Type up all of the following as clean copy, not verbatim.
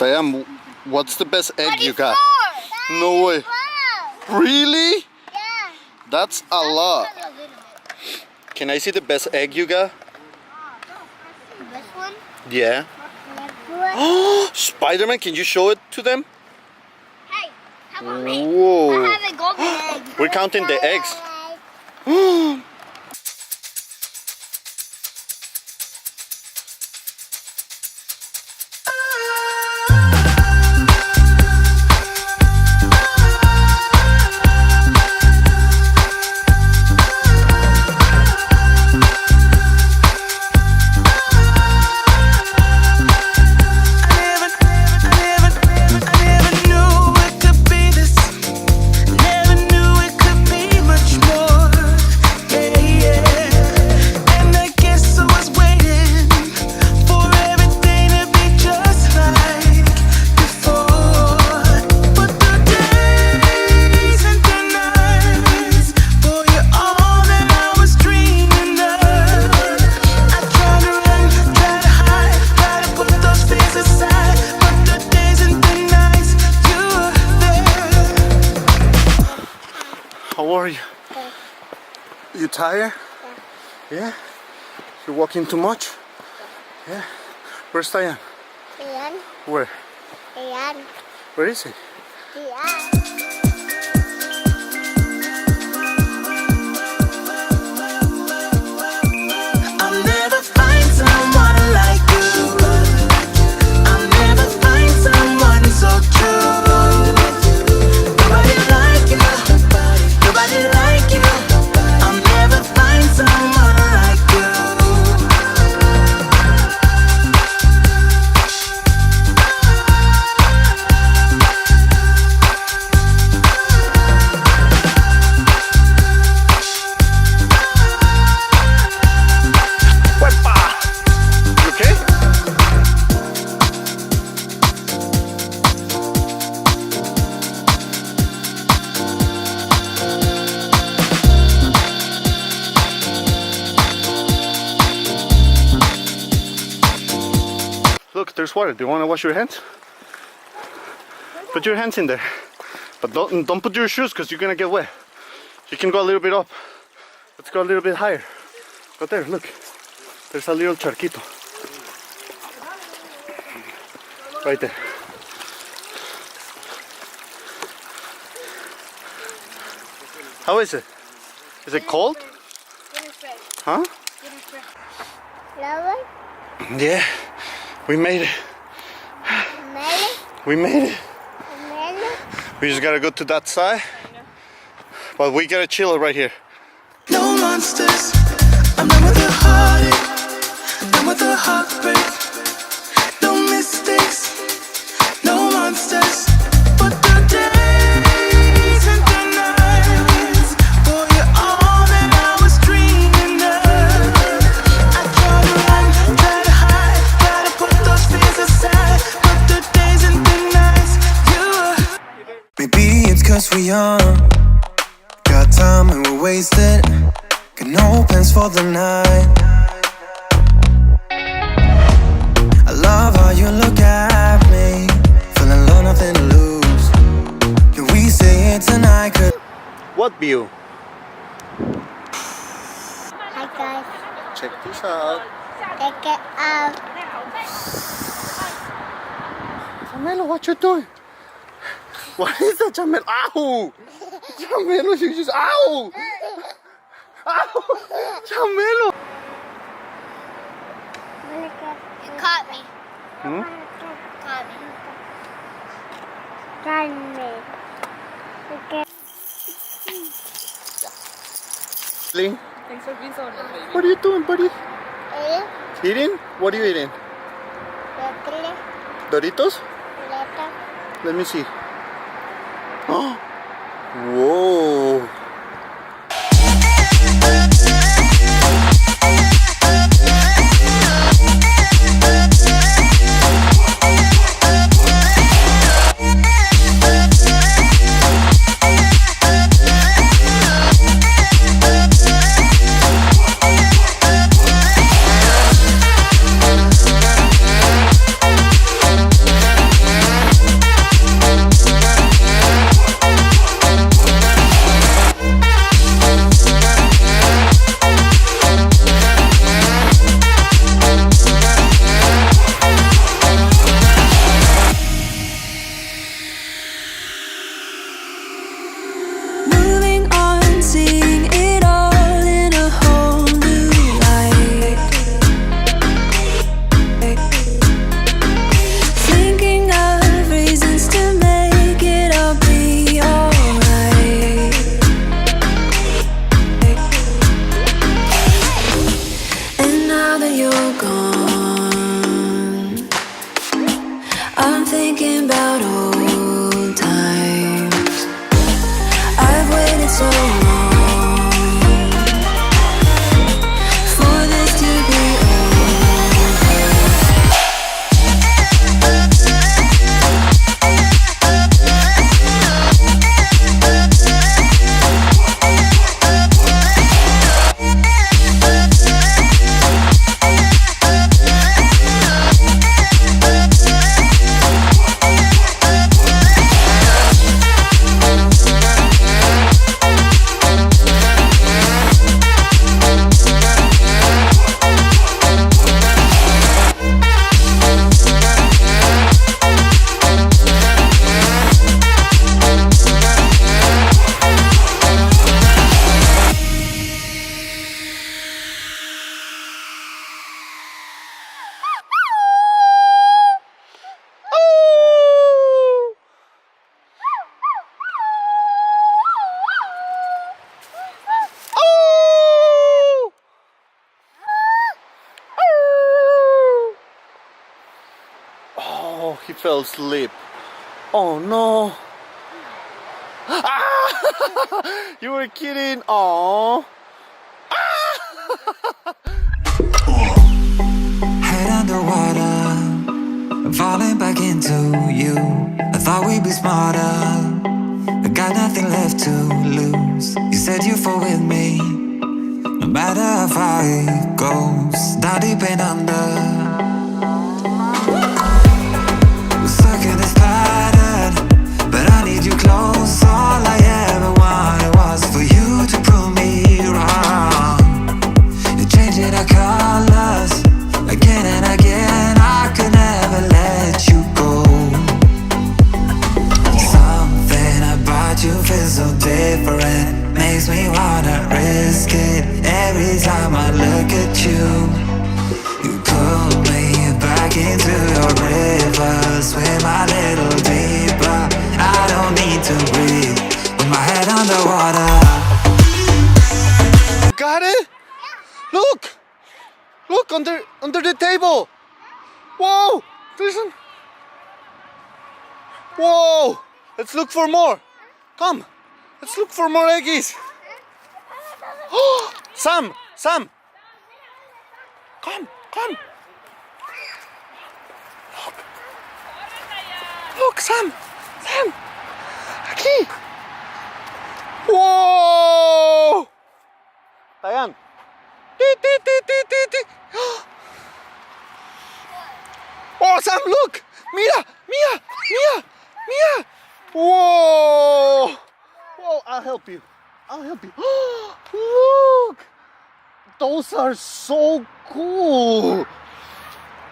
Diane, what's the best egg you got? 44. No way. Wow. Really? Yeah. That's a lot. A little bit. Can I see the best egg you got? This one? Yeah. Hey, Spider-Man, can you show it to them? how about me? Whoa. I have a golden egg. We're counting the eggs. How are you? You tired? Yeah. You walking too much? Yeah. Where's Diane? Ayan. Where? Ayan. Where is he? Ayan. I'll never find someone like you. I'll never find someone so true. Nobody like you. Nobody like you. I'll never find someone like you. Wepa! You okay? Look, there's water. Do you want to wash your hands? Put your hands in there. But don't put your shoes because you're going to get wet. You can go a little bit up. Let's go a little bit higher. Go there, look. There's a little charquito. Right there. How is it? Is it cold? Huh? Lower. Yeah. We made it. Melon. We made it. Melon. We just gotta go to that side. But we gotta chill right here. No monsters. I'm done with the heartache. Done with the heartbreak. No mistakes. No monsters. But the days and the nights. For you all that I was dreaming of. I try to run, try to hide. Try to put those fears aside. But the days and the nights. Maybe it's 'cause we're young. Got time and we're wasted. Got no plans for the night. I love how you look at me. Feeling low, nothing to lose. Can we say it tonight? What view? Hi guys. Check this out. Check it out. Chamelo, what you doing? What is that, Chamelo? Ow! Chamelo, you just ow! Ow! Chamelo! You caught me. Hmm? Caught me. Got me. Okay. Ling, Thanks for being so nice. what are you doing, buddy? Eh? Eating? What are you eating? Chocolate. Doritos? Letter. Let me see. Oh! Whoa! you're gone, I'm thinking about old times. I've waited so long for this to be Oh, he fell asleep. Oh no. Ah! You were kidding. Oh. Head underwater, falling back into you. I thought we'd be smarter, I got nothing left to lose. You said you fall with me, no matter how far it goes. Down deep and under, we're stuck in this pattern, but I need you close. All I ever wanted was for you to prove me wrong. You're changing our colors again and again. I could never let you go. Something about you feels so different, makes me wanna risk it. Every time I look at you, you pull me back into your river. Swim a little deeper, I don't need to breathe with my head underwater. Got it? Look! Look under the table! Whoa! There's an... Whoa! Let's look for more! Come! Let's look for more eggies! Oh! Sam! Sam! Come! Come! Look, Sam! Sam! Aquí! Whoa! Diane! Oh, Sam, look! Mira! Mia! Mia! Mia! Whoa! Whoa, I'll help you. I'll help you. Look! Those are so cool!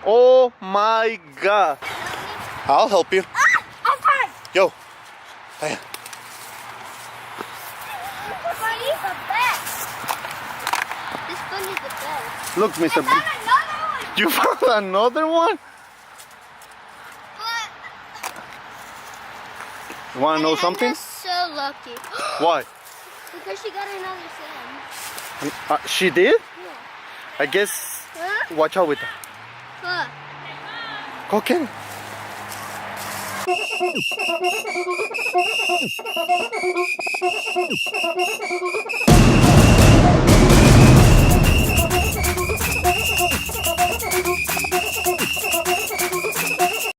Oh my god! I'll help you. I'm fine. Yo! Diane. Bunny's the best. This bunny's the best. Look, Mr. I found another one. You found another one? But You wanna know I'm something? just so lucky. Why? Because she got another Sam. She did? Yeah. I guess. Huh? Watch out with her. What? Go get it.